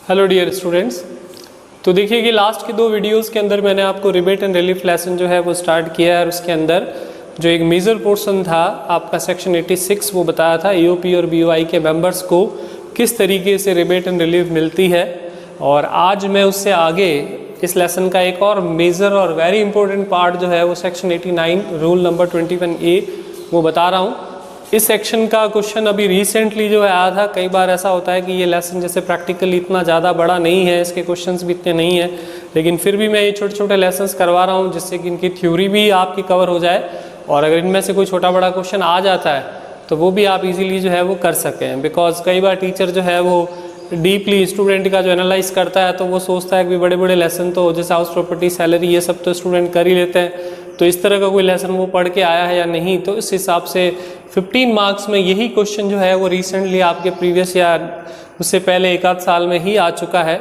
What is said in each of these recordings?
Hello dear students. तो देखिए कि लास्ट के दो वीडियोस के अंदर मैंने आपको रिबेट एंड रिलीफ लेसन जो है वो स्टार्ट किया है और उसके अंदर जो एक मेजर पोर्शन था आपका सेक्शन 86 वो बताया था ईओपी और बीओआई के मेंबर्स को किस तरीके से रिबेट एंड रिलीफ मिलती है। और आज मैं उससे आगे इस लेसन का एक और मेजर और वेरी इंपॉर्टेंट पार्ट जो है वो सेक्शन 89 रूल नंबर 21A वो बता रहा हूँ। इस सेक्शन का क्वेश्चन अभी रिसेंटली जो है आया था। कई बार ऐसा होता है कि ये लेसन जैसे प्रैक्टिकली इतना ज़्यादा बड़ा नहीं है, इसके क्वेश्चंस भी इतने नहीं है, लेकिन फिर भी मैं ये छोटे छोटे लेसन्स करवा रहा हूँ जिससे कि इनकी थ्योरी भी आपकी कवर हो जाए और अगर इनमें से कोई छोटा बड़ा क्वेश्चन आ जाता है तो वो भी आप इजीली जो है वो कर सकें। बिकॉज कई बार टीचर जो है वो डीपली स्टूडेंट का जो एनालाइज करता है तो वो सोचता है कि बड़े बड़े लेसन तो जैसे हाउस प्रॉपर्टी, सैलरी, ये सब तो स्टूडेंट कर ही लेते हैं, तो इस तरह का कोई लेसन वो पढ़ के आया है या नहीं। तो इस हिसाब से 15 मार्क्स में यही क्वेश्चन जो है वो रिसेंटली आपके प्रीवियस या उससे पहले एक आध साल में ही आ चुका है।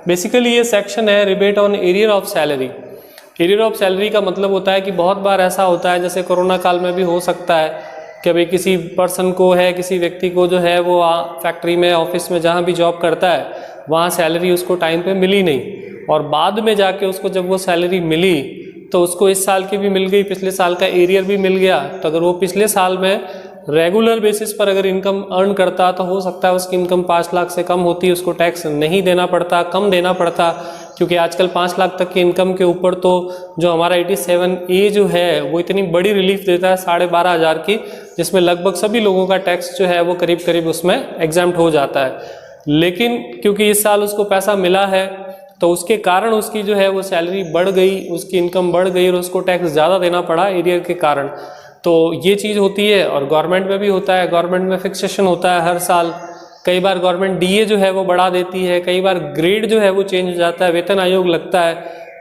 बेसिकली ये सेक्शन है rebate on arrear of salary. Arrear of salary का मतलब होता है कि बहुत बार ऐसा होता है, जैसे कोरोना काल में भी हो सकता है कि भाई किसी पर्सन को है, किसी व्यक्ति को जो है वो फैक्ट्री में, ऑफिस में, जहाँ भी जॉब करता है वहाँ सैलरी उसको टाइम पे मिली नहीं और बाद में जाके उसको जब वो सैलरी मिली तो उसको इस साल की भी मिल गई, पिछले साल का एरियर भी मिल गया। तो अगर वो पिछले साल में रेगुलर बेसिस पर अगर इनकम अर्न करता तो हो सकता है उसकी इनकम 5 लाख से कम होती, उसको टैक्स नहीं देना पड़ता, कम देना पड़ता, क्योंकि आजकल 5 लाख तक की इनकम के ऊपर तो जो हमारा 87A जो है वो इतनी बड़ी रिलीफ देता है 12,500 की, जिसमें लगभग सभी लोगों का टैक्स जो है वो करीब करीब उसमें एग्जाम्प्ट हो जाता है। लेकिन क्योंकि इस साल उसको पैसा मिला है तो उसके कारण उसकी जो है वो सैलरी बढ़ गई, उसकी इनकम बढ़ गई और उसको टैक्स ज़्यादा देना पड़ा एरियर के कारण। तो ये चीज़ होती है और गवर्नमेंट में भी होता है। गवर्नमेंट में फिक्सेशन होता है हर साल। कई बार गवर्नमेंट डीए जो है वो बढ़ा देती है, कई बार ग्रेड जो है वो चेंज हो जाता है, वेतन आयोग लगता है,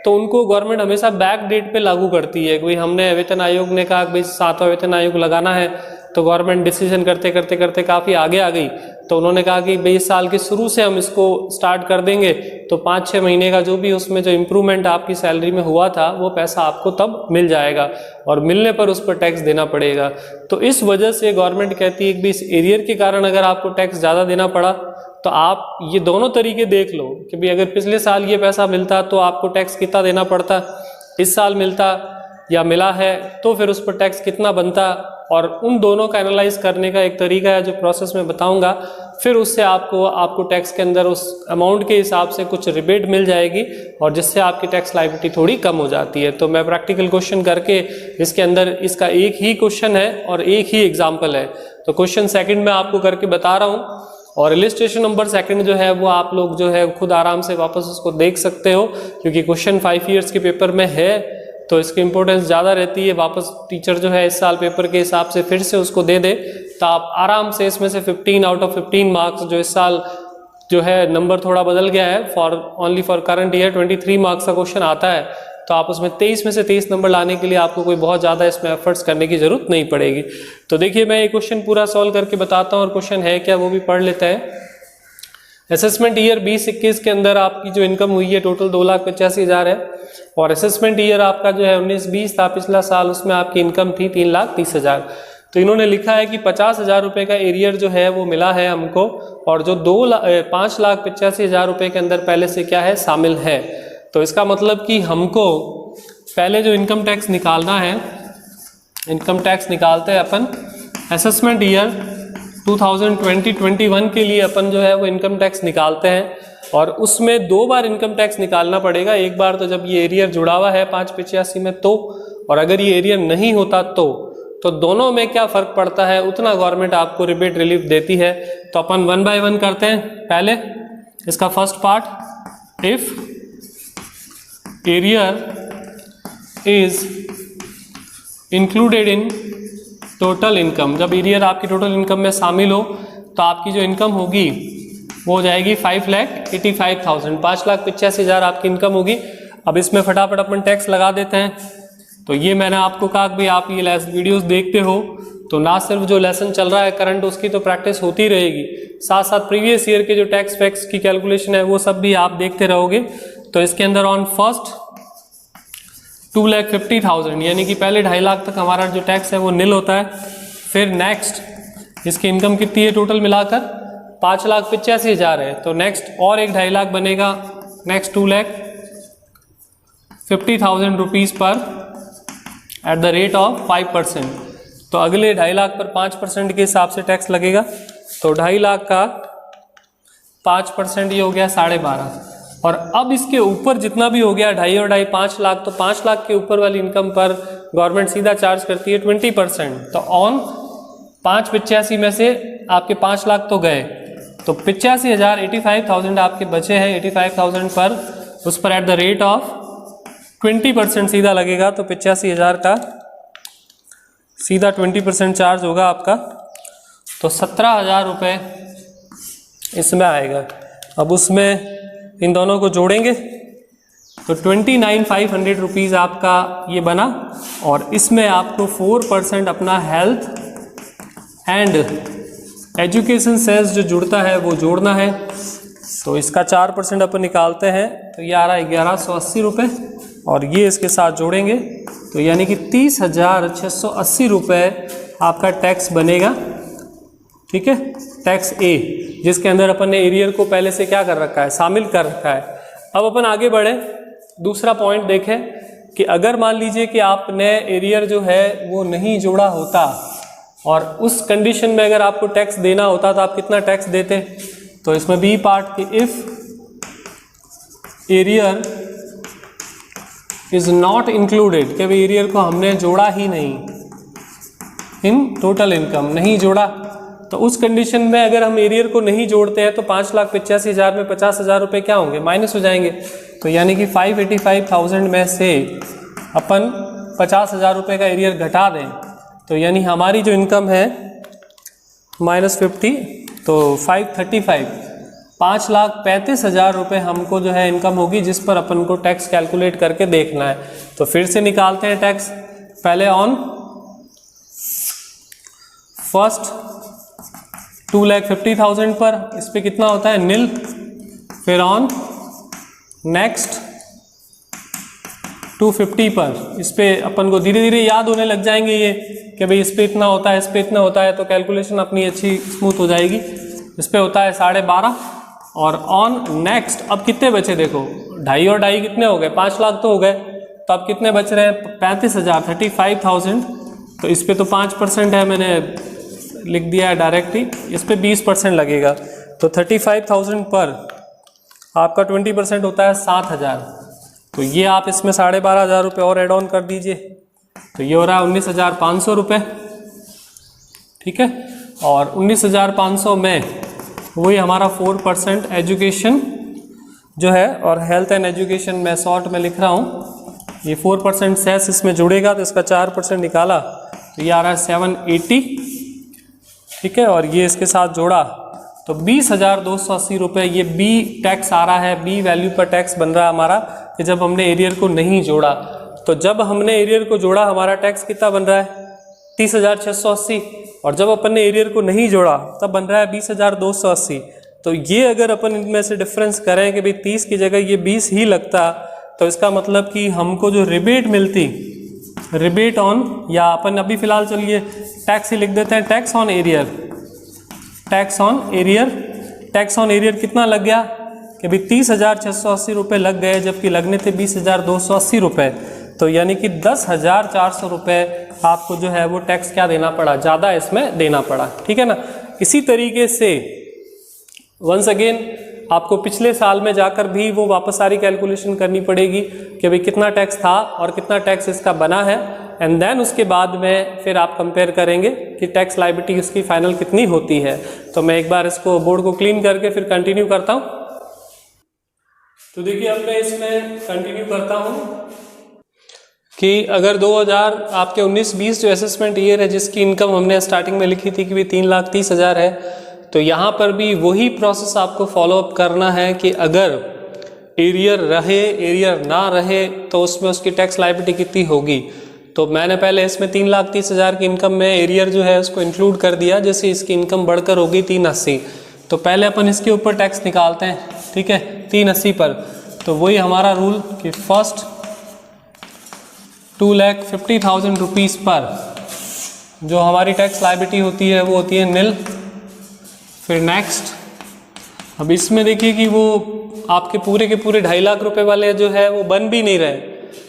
तो उनको गवर्नमेंट हमेशा बैक डेट पे लागू करती है। कोई हमने वेतन आयोग ने कहा कि भाई 7वां वेतन आयोग लगाना है, तो गवर्नमेंट डिसीजन करते करते करते काफ़ी आगे आ गई, तो उन्होंने कहा कि भाई इस साल के शुरू से हम इसको स्टार्ट कर देंगे, तो 5-6 महीने का जो भी उसमें जो इम्प्रूवमेंट आपकी सैलरी में हुआ था वो पैसा आपको तब मिल जाएगा और मिलने पर उस पर टैक्स देना पड़ेगा। तो इस वजह से गवर्नमेंट कहती है कि इस एरियर के कारण अगर आपको टैक्स ज़्यादा देना पड़ा तो आप ये दोनों तरीके देख लो कि भाई अगर पिछले साल ये पैसा मिलता तो आपको टैक्स कितना देना पड़ता, इस साल मिलता या मिला है तो फिर उस पर टैक्स कितना बनता, और उन दोनों का एनालाइज करने का एक तरीका है जो प्रोसेस में बताऊंगा। फिर उससे आपको टैक्स के अंदर उस अमाउंट के हिसाब से कुछ रिबेट मिल जाएगी और जिससे आपकी टैक्स लायबिलिटी थोड़ी कम हो जाती है। तो मैं प्रैक्टिकल क्वेश्चन करके इसके अंदर इसका एक ही क्वेश्चन है और एक ही एग्जाम्पल है, तो क्वेश्चन सेकंड में आपको करके बता रहा हूँ और इलिस्ट्रेशन नंबर सेकंड जो है वो आप लोग जो है खुद आराम से वापस उसको देख सकते हो, क्योंकि क्वेश्चन 5 ईयर्स के पेपर में है तो इसकी इंपॉर्टेंस ज़्यादा रहती है। वापस टीचर जो है इस साल पेपर के हिसाब से फिर से उसको दे दे तो आप आराम से इसमें से 15 आउट ऑफ 15 मार्क्स, जो इस साल जो है नंबर थोड़ा बदल गया है, only for current year 23 marks का क्वेश्चन आता है, तो आप उसमें 23 में से 23 नंबर लाने के लिए आपको कोई बहुत ज़्यादा इसमें एफर्ट्स करने की ज़रूरत नहीं पड़ेगी। तो देखिए मैं ये क्वेश्चन पूरा सॉल्व करके बताता हूँ और क्वेश्चन है क्या वो भी पढ़ लेते हैं। असेसमेंट ईयर 20-21 के अंदर आपकी जो इनकम हुई है टोटल 2,85,000 है और असेसमेंट ईयर आपका जो है 19-20 था पिछला साल, उसमें आपकी इनकम थी 3,30,000। तो इन्होंने लिखा है कि 50,000 रुपये का एरियर जो है वो मिला है हमको और जो 5,85,000 रुपये के अंदर पहले से क्या है शामिल है। तो इसका मतलब कि हमको पहले जो इनकम टैक्स निकालना है, इनकम टैक्स निकालते हैं अपन असेसमेंट ईयर 2020-21 के लिए अपन जो है वो इनकम टैक्स निकालते हैं और उसमें 2 बार इनकम टैक्स निकालना पड़ेगा। एक बार तो जब ये एरियर जुड़ा हुआ है 585 में तो, और अगर ये एरियर नहीं होता तो दोनों में क्या फ़र्क पड़ता है उतना गवर्नमेंट आपको रिबेट रिलीफ देती है। तो अपन 1 बाय 1 करते हैं। पहले इसका first part, if arrear is included in total income, जब एरियर आपकी टोटल इनकम में शामिल हो तो आपकी जो इनकम होगी वो हो जाएगी 5,85,000, 5,85,000 आपकी इनकम होगी। अब इसमें फटाफट अपन टैक्स लगा देते हैं। तो ये मैंने आपको कहा कि भाई आप ये वीडियोस देखते हो तो ना सिर्फ जो लेसन चल रहा है करंट उसकी तो प्रैक्टिस होती रहेगी, साथ साथ प्रीवियस ईयर के जो टैक्स फैक्स की कैलकुलेशन है वो सब भी आप देखते रहोगे। तो इसके अंदर ऑन फर्स्ट 2,50,000 यानी कि पहले 2.5 लाख तक हमारा जो टैक्स है वो निल होता है। फिर नेक्स्ट इसकी इनकम कितनी है टोटल मिलाकर 5,85,000 है, तो नेक्स्ट और एक 2.5 लाख बनेगा, नेक्स्ट 2,50,000 रुपीज़ पर एट द रेट ऑफ 5%। तो अगले 2.5 लाख पर 5% के हिसाब से टैक्स लगेगा। तो 2.5 लाख का 5% ये हो गया 12.5। और अब इसके ऊपर जितना भी हो गया 2.5 और 2.5 5 लाख, तो 5 लाख के ऊपर वाली इनकम पर गवर्नमेंट सीधा चार्ज करती है 20%। तो ऑन 585 में से आपके 5 लाख तो गए, तो 85,000 85,000 आपके बचे हैं। 85,000 पर उस पर एट द रेट ऑफ 20% सीधा लगेगा। तो 85,000 का सीधा 20% चार्ज होगा आपका, तो 17,000 रुपये इसमें आएगा। अब उसमें इन दोनों को जोड़ेंगे तो 29,500 रुपीज़ आपका ये बना। और इसमें आपको 4% अपना हेल्थ एंड एजुकेशन सेस जो जुड़ता है वो जोड़ना है। तो इसका 4% अपन निकालते हैं, तो ये आ रहा है 1,180 रुपये। और ये इसके साथ जोड़ेंगे तो यानी कि 30,680 रुपये आपका टैक्स बनेगा। ठीक है, टैक्स ए, जिसके अंदर अपन ने एरियर को पहले से क्या कर रखा है, शामिल कर रखा है। अब अपन आगे बढ़े, दूसरा पॉइंट देखें कि अगर मान लीजिए कि आपने एरियर जो है वो नहीं जोड़ा होता और उस कंडीशन में अगर आपको टैक्स देना होता तो आप कितना टैक्स देते। तो इसमें बी पार्ट कि if arrear is not included, कि भाई एरियर को हमने जोड़ा ही नहीं इन टोटल इनकम, नहीं जोड़ा, तो उस कंडीशन में अगर हम एरियर को नहीं जोड़ते हैं तो 5,85,000 में 50,000 रुपये क्या होंगे, माइनस हो जाएंगे। तो यानी कि 585,000 में से अपन 50,000 रुपये का एरियर घटा दें, तो यानी हमारी जो इनकम है -50, तो 535, 5,35,000 रुपये हमको जो है इनकम होगी, जिस पर अपन को टैक्स कैलकुलेट करके देखना है। तो फिर से निकालते हैं टैक्स, पहले ऑन फर्स्ट 2,50,000 पर इस पे कितना होता है, नील। फिर ऑन नेक्स्ट 250 पर इस पे अपन को धीरे धीरे याद होने लग जाएंगे ये कि भाई इस पे इतना होता है, इस पे इतना होता है, तो कैलकुलेशन अपनी अच्छी स्मूथ हो जाएगी। इस पे होता है 12.5 और ऑन नेक्स्ट अब कितने बचे देखो, 2.5 और 2.5 कितने हो गए, 5 लाख तो हो गए, तो अब कितने बच रहे हैं 35,000 35,000। तो इस पे तो 5% है, मैंने लिख दिया है डायरेक्ट ही, इस पे 20% लगेगा। तो 35,000 पर आपका 20% होता है 7,000। तो ये आप इसमें 12,500 रुपये और एड ऑन कर दीजिए, तो ये हो रहा है 19,500 रुपये। ठीक है, और 19,500 में वही हमारा 4% एजुकेशन जो है, और हेल्थ एंड एजुकेशन मैं शॉर्ट में लिख रहा हूँ, ये 4% सेस इसमें जुड़ेगा, तो इसका 4% निकाला तो ये आ रहा है 780। ठीक है, और ये इसके साथ जोड़ा तो 20,280 रुपये ये बी टैक्स आ रहा है, बी वैल्यू पर टैक्स बन रहा है हमारा, कि जब हमने एरियर को नहीं जोड़ा। तो जब हमने एरियर को जोड़ा हमारा टैक्स कितना बन रहा है 30,680, और जब अपन ने एरियर को नहीं जोड़ा तब बन रहा है 20,280। तो ये अगर अपन इनमें से डिफरेंस करें कि भाई 30 की जगह ये 20 ही लगता, तो इसका मतलब कि हमको जो रिबेट मिलती, रिबेट ऑन, या अपन अभी फिलहाल चलिए टैक्स ही लिख देते हैं, tax on arrear, tax on arrear, tax on arrear कितना लग गया कि भाई 30,680 रुपये लग गए, जबकि लगने थे 20,280 रुपये। तो यानी कि 10,400 रुपये आपको जो है वो टैक्स क्या देना पड़ा, ज़्यादा इसमें देना पड़ा। ठीक है ना। इसी तरीके से वंस अगेन आपको पिछले साल में जाकर भी वो वापस सारी कैलकुलेशन करनी पड़ेगी कि भाई कितना टैक्स था और कितना टैक्स इसका बना है, एंड देन उसके बाद में फिर आप कंपेयर करेंगे कि टैक्स लायबिलिटी इसकी फाइनल कितनी होती है। तो मैं एक बार इसको बोर्ड को क्लीन करके फिर कंटिन्यू करता हूँ। तो देखिए अब मैं इसमें कंटिन्यू करता हूँ कि अगर 2000 आपके 19-20 जो असेसमेंट ईयर है, जिसकी इनकम हमने स्टार्टिंग में लिखी थी कि भाई 3,30,000 है, तो यहाँ पर भी वही प्रोसेस आपको फॉलोअप करना है कि अगर एरियर रहे एरियर ना रहे तो उसमें उसकी टैक्स लायबिलिटी कितनी होगी। तो मैंने पहले इसमें 3,30,000 की इनकम में एरियर जो है उसको इंक्लूड कर दिया, जैसे इसकी इनकम बढ़कर होगी 380। तो पहले अपन इसके ऊपर टैक्स निकालते हैं, ठीक है, 380 पर। तो वही हमारा रूल कि फर्स्ट 2,50,000 रुपीज़ पर जो हमारी टैक्स लायबिलिटी होती है वो होती है निल। फिर नेक्स्ट अब इसमें देखिए कि वो आपके पूरे के पूरे 2.5 लाख रुपए वाले जो है वो बन भी नहीं रहे,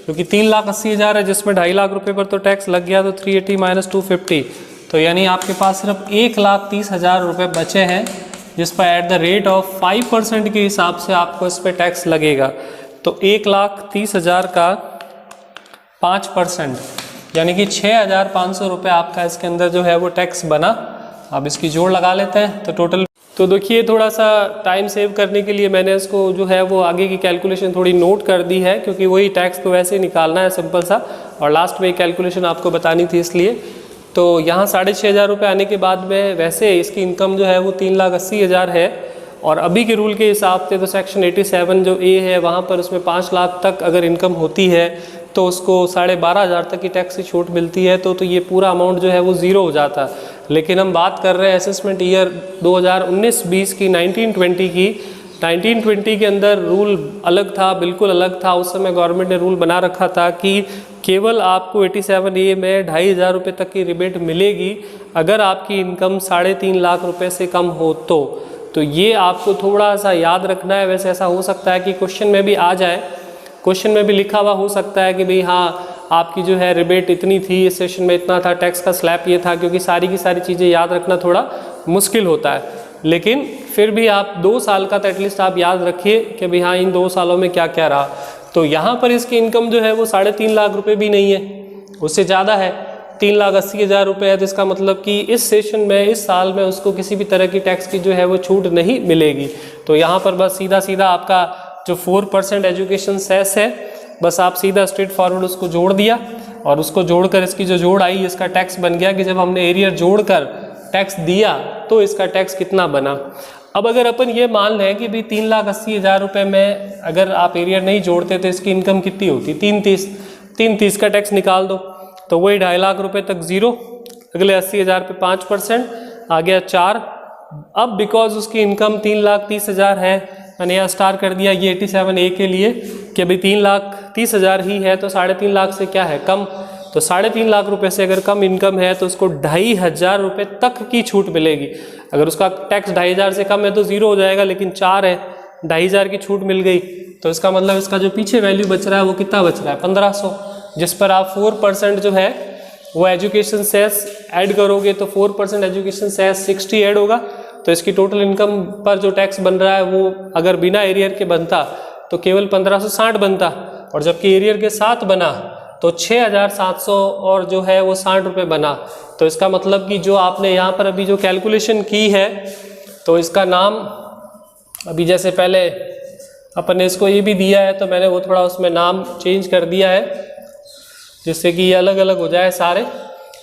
क्योंकि 3,80,000 है जिसमें 2.5 लाख रुपए पर तो टैक्स लग गया, तो 380 माइनस 250, तो यानी आपके पास सिर्फ 1,30,000 रुपये बचे हैं, जिस पर एट द रेट ऑफ 5% के हिसाब से आपको इस पर टैक्स लगेगा। तो 1,30,000 का 5% यानी कि 6,500 रुपये आपका इसके अंदर जो है वो टैक्स बना। अब इसकी जोड़ लगा लेते हैं तो टोटल, तो देखिए थोड़ा सा टाइम सेव करने के लिए मैंने इसको जो है वो आगे की कैलकुलेशन थोड़ी नोट कर दी है, क्योंकि वही टैक्स तो वैसे ही निकालना है सिंपल सा, और लास्ट में कैलकुलेशन आपको बतानी थी इसलिए। तो यहाँ 6,500 रुपये आने के बाद में वैसे इसकी इनकम जो है वो 3,80,000 है, और अभी के रूल के हिसाब से तो सेक्शन 87 जो ए है वहाँ पर उसमें 5 लाख तक अगर इनकम होती है तो उसको 12,500 तक की टैक्स की छूट मिलती है, तो ये पूरा अमाउंट जो है वो ज़ीरो हो जाता है। लेकिन हम बात कर रहे हैं असेसमेंट ईयर 2019-20 की, 1920 की। 1920 के अंदर रूल अलग था, बिल्कुल अलग था। उस समय गवर्नमेंट ने रूल बना रखा था कि केवल आपको 87A में 2,500 रुपये तक की रिबेट मिलेगी अगर आपकी इनकम 3.5 लाख रुपए से कम हो तो ये आपको थोड़ा सा याद रखना है। वैसे ऐसा हो सकता है कि क्वेश्चन में भी आ जाए, क्वेश्चन में भी लिखा हुआ हो सकता है कि भाई हाँ आपकी जो है रिबेट इतनी थी, इस सेशन में इतना था, टैक्स का स्लैब ये था, क्योंकि सारी की सारी चीज़ें याद रखना थोड़ा मुश्किल होता है। लेकिन फिर भी आप 2 साल का तो एटलीस्ट आप याद रखिए कि भाई हाँ इन 2 सालों में क्या क्या रहा। तो यहाँ पर इसकी इनकम जो है वो 3.5 लाख रुपये भी नहीं है, उससे ज़्यादा है, 3,80,000 रुपये है। तो इसका मतलब कि इस सेशन में, इस साल में उसको किसी भी तरह की टैक्स की जो है वो छूट नहीं मिलेगी। तो यहाँ पर बस सीधा सीधा आपका जो 4% एजुकेशन सेस है, बस आप सीधा स्ट्रेट फॉरवर्ड उसको जोड़ दिया, और उसको जोड़कर इसकी जो जोड़ आई इसका टैक्स बन गया कि जब हमने एरियर जोड़कर टैक्स दिया तो इसका टैक्स कितना बना। अब अगर अपन ये मान लें कि भाई 3,80,000 रुपये में अगर आप एरियर नहीं जोड़ते तो इसकी इनकम कितनी होती, 330 का टैक्स निकाल दो तो वही 2.5 लाख रुपये तक ज़ीरो, अगले 80,000 पे 5% आ गया 4। अब बिकॉज उसकी इनकम 3,30,000 है, मैंने यहाँ स्टार कर दिया ये 87A के लिए कि भाई 3,30,000 ही है, तो 3.5 लाख से क्या है कम, तो 3.5 लाख रुपए से अगर कम इनकम है तो उसको 2,500 रुपये तक की छूट मिलेगी। अगर उसका टैक्स 2,500 से कम है तो ज़ीरो हो जाएगा, लेकिन 4 है, 2,500 की छूट मिल गई, तो इसका मतलब इसका जो पीछे वैल्यू बच रहा है वो कितना बच रहा है, 1,500, जिस पर आप 4% जो है वो एजुकेशन सेस ऐड करोगे तो 4% एजुकेशन सेस 60 ऐड होगा। तो इसकी टोटल इनकम पर जो टैक्स बन रहा है वो अगर बिना एरियर के बनता तो केवल 1,560 बनता, और जबकि एरियर के साथ बना तो 6,700 और जो है वो 60 रुपये बना। तो इसका मतलब कि जो आपने यहाँ पर अभी जो कैलकुलेशन की है तो इसका नाम, अभी जैसे पहले अपन ने इसको ये भी दिया है तो मैंने वो थोड़ा उसमें नाम चेंज कर दिया है जिससे कि ये अलग अलग हो जाए सारे।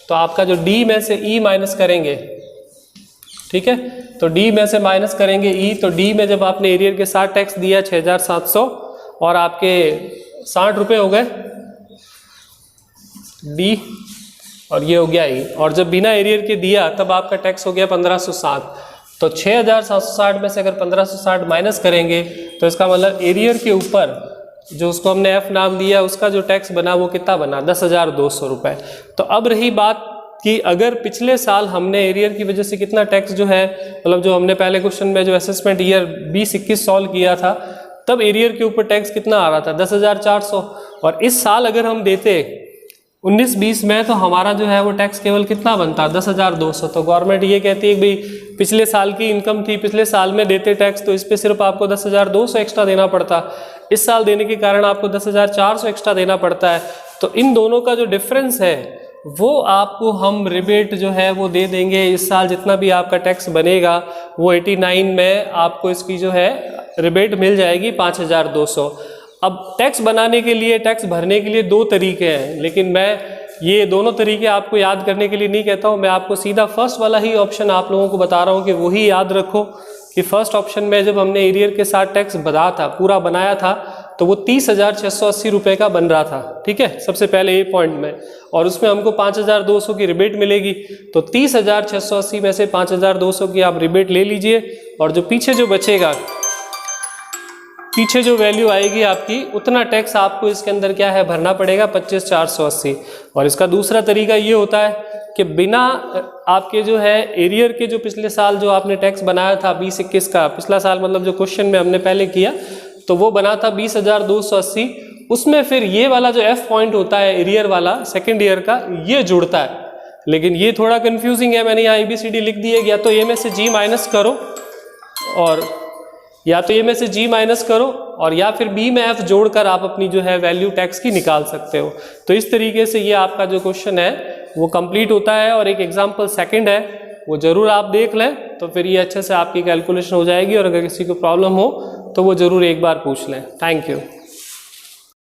तो आपका जो डी में से ई माइनस करेंगे, ठीक है, तो डी में से माइनस करेंगे ई, तो डी में जब आपने एरियर के साथ टैक्स दिया 6,700 और आपके 60 रुपये हो गए डी, और ये हो गया ई, और जब बिना एरियर के दिया तब आपका टैक्स हो गया 1,560। तो 6,760 में से अगर 1,560 माइनस करेंगे तो इसका मतलब एरियर के ऊपर जो उसको हमने एफ नाम दिया उसका जो टैक्स बना वो कितना बना, 10,200 रुपये। तो अब रही बात कि अगर पिछले साल हमने एरियर की वजह से कितना टैक्स जो है, मतलब जो हमने पहले क्वेश्चन में जो असेसमेंट ईयर 20-21 सॉल्व किया था तब एरियर के ऊपर टैक्स कितना आ रहा था, 10,400, और इस साल अगर हम देते 19-20 में तो हमारा जो है वो टैक्स केवल कितना बनता, 10,200। तो गवर्नमेंट ये कहती है कि भाई पिछले साल की इनकम थी, पिछले साल में देते टैक्स तो इस पर सिर्फ आपको 10,200 एक्स्ट्रा देना पड़ता, इस साल देने के कारण आपको 10,400 एक्स्ट्रा देना पड़ता है। तो इन दोनों का जो डिफरेंस है वो आपको हम रिबेट जो है वो दे देंगे। इस साल जितना भी आपका टैक्स बनेगा वो 89 में आपको इसकी जो है रिबेट मिल जाएगी 5,200। अब टैक्स बनाने के लिए, टैक्स भरने के लिए 2 तरीके हैं, लेकिन मैं ये दोनों तरीके आपको याद करने के लिए नहीं कहता हूँ, मैं आपको सीधा फर्स्ट वाला ही ऑप्शन आप लोगों को बता रहा हूँ कि वही याद रखो कि फर्स्ट ऑप्शन में जब हमने एरियर के साथ टैक्स बना था, पूरा बनाया था, तो वो 30,680 रुपये का बन रहा था, ठीक है, सबसे पहले ए पॉइंट में, और उसमें हमको 5,200 की रिबेट मिलेगी। तो 30,680 में से 5,200 की आप रिबेट ले लीजिए, और जो पीछे जो बचेगा, पीछे जो वैल्यू आएगी आपकी, उतना टैक्स आपको इसके अंदर क्या है भरना पड़ेगा, 25,480। और इसका दूसरा तरीका ये होता है कि बिना आपके जो है एरियर के जो पिछले साल जो आपने टैक्स बनाया था 20-21 का, पिछला साल मतलब जो क्वेश्चन में हमने पहले किया तो वो बना था 20,280, उसमें फिर ये वाला जो एफ पॉइंट होता है एरियर वाला सेकेंड ईयर का, ये जुड़ता है। लेकिन ये थोड़ा कंफ्यूजिंग है, मैंने यहाँ ABCD लिख दी है, या तो ए में से G माइनस करो और या तो ए में से G माइनस करो और या फिर B में F जोड़कर आप अपनी जो है वैल्यू टैक्स की निकाल सकते हो। तो इस तरीके से ये आपका जो क्वेश्चन है वो कंप्लीट होता है। और एक एग्जांपल सेकंड है वो जरूर आप देख लें, तो फिर ये अच्छे से आपकी कैलकुलेशन हो जाएगी। और अगर किसी को प्रॉब्लम हो तो वो जरूर एक बार पूछ लें। Thank you.